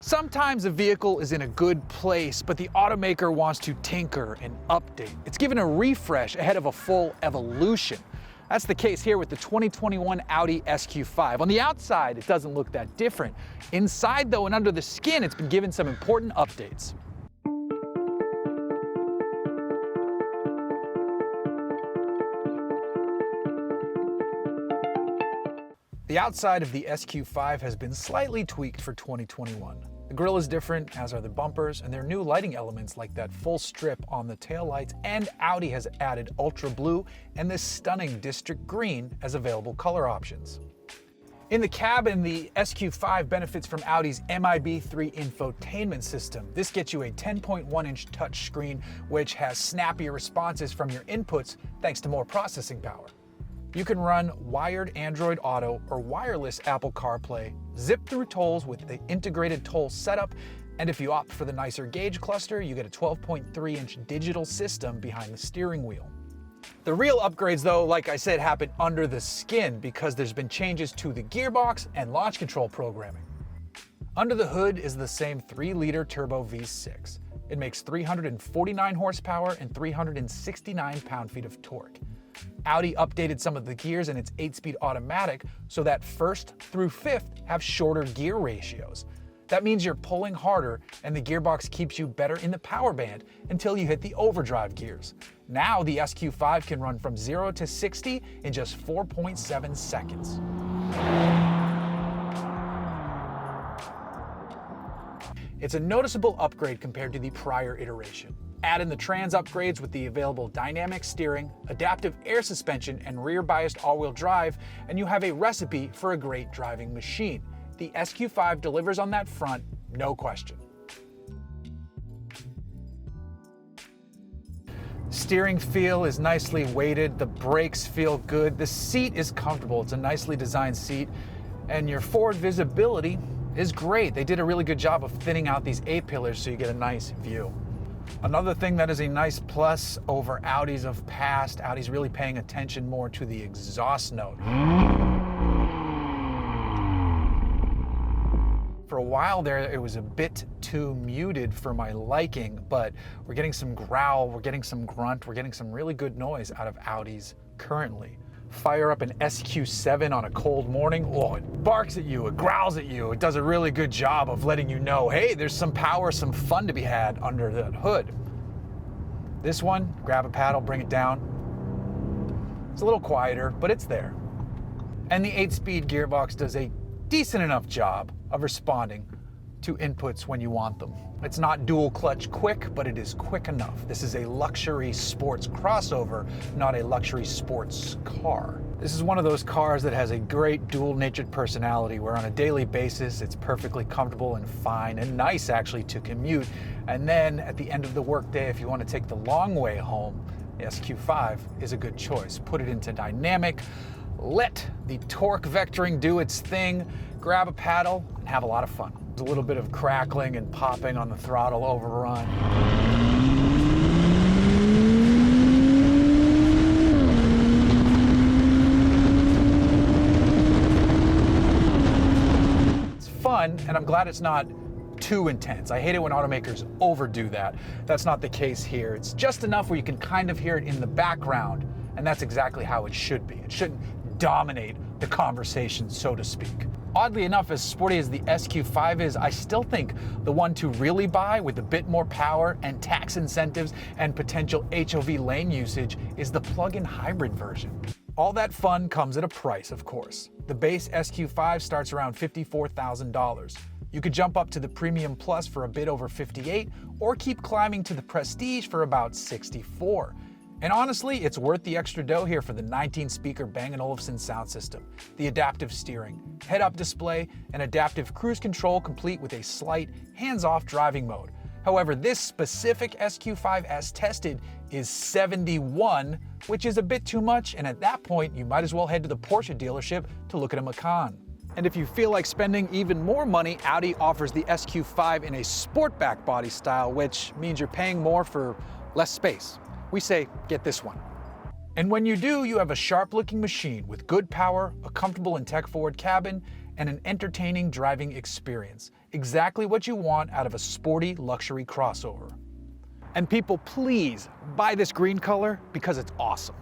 Sometimes a vehicle is in a good place, but the automaker wants to tinker and update. It's given a refresh ahead of a full evolution. That's the case here with the 2021 Audi SQ5. On the outside, it doesn't look that different. Inside though, and under the skin, it's been given some important updates. The outside of the SQ5 has been slightly tweaked for 2021. The grille is different, as are the bumpers, and there are new lighting elements like that full strip on the taillights, and Audi has added ultra blue and this stunning district green as available color options. In the cabin, the SQ5 benefits from Audi's MIB3 infotainment system. This gets you a 10.1-inch touchscreen, which has snappier responses from your inputs thanks to more processing power. You can run wired Android Auto or wireless Apple CarPlay, zip through tolls with the integrated toll setup, and if you opt for the nicer gauge cluster, you get a 12.3-inch digital system behind the steering wheel. The real upgrades though, like I said, happen under the skin because there's been changes to the gearbox and launch control programming. Under the hood is the same 3-liter turbo V6. It makes 349 horsepower and 369 pound-feet of torque. Audi updated some of the gears in its 8-speed automatic so that first through fifth have shorter gear ratios. That means you're pulling harder and the gearbox keeps you better in the power band until you hit the overdrive gears. Now the SQ5 can run from 0 to 60 in just 4.7 seconds. It's a noticeable upgrade compared to the prior iteration. Add in the trans upgrades with the available dynamic steering, adaptive air suspension, and rear-biased all-wheel drive, and you have a recipe for a great driving machine. The SQ5 delivers on that front, no question. Steering feel is nicely weighted, the brakes feel good, the seat is comfortable, it's a nicely designed seat, and your forward visibility is great. They did a really good job of thinning out these A-pillars so you get a nice view. Another thing that is a nice plus over Audis of past, Audi's really paying attention more to the exhaust note. For a while there, it was a bit too muted for my liking, but we're getting some growl, we're getting some grunt, we're getting some really good noise out of Audis currently. Fire up an SQ7 on a cold morning, oh, it barks at you, it growls at you, it does a really good job of letting you know, hey, there's some power, some fun to be had under that hood. This one, grab a paddle, bring it down. It's a little quieter, but it's there. And the 8-speed gearbox does a decent enough job of responding to inputs when you want them. It's not dual clutch quick, but it is quick enough. This is a luxury sports crossover, not a luxury sports car. This is one of those cars that has a great dual-natured personality where on a daily basis it's perfectly comfortable and fine and nice actually to commute. And then at the end of the workday, if you want to take the long way home, the SQ5 is a good choice. Put it into dynamic, let the torque vectoring do its thing, grab a paddle, and have a lot of fun. A little bit of crackling and popping on the throttle overrun. It's fun, and I'm glad it's not too intense. I hate it when automakers overdo that. That's not the case here. It's just enough where you can kind of hear it in the background, and that's exactly how it should be. It shouldn't dominate the conversation, so to speak. Oddly enough, as sporty as the SQ5 is, I still think the one to really buy with a bit more power and tax incentives and potential HOV lane usage is the plug-in hybrid version. All that fun comes at a price, of course. The base SQ5 starts around $54,000. You could jump up to the Premium Plus for a bit over $58,000, or keep climbing to the Prestige for about $64,000. And honestly, it's worth the extra dough here for the 19-speaker Bang & Olufsen sound system, the adaptive steering, head-up display, and adaptive cruise control complete with a slight hands-off driving mode. However, this specific SQ5 as tested is $71,000, which is a bit too much, and at that point, you might as well head to the Porsche dealership to look at a Macan. And if you feel like spending even more money, Audi offers the SQ5 in a sportback body style, which means you're paying more for less space. We say, get this one. And when you do, you have a sharp-looking machine with good power, a comfortable and tech-forward cabin, and an entertaining driving experience. Exactly what you want out of a sporty luxury crossover. And people, please buy this green color because it's awesome.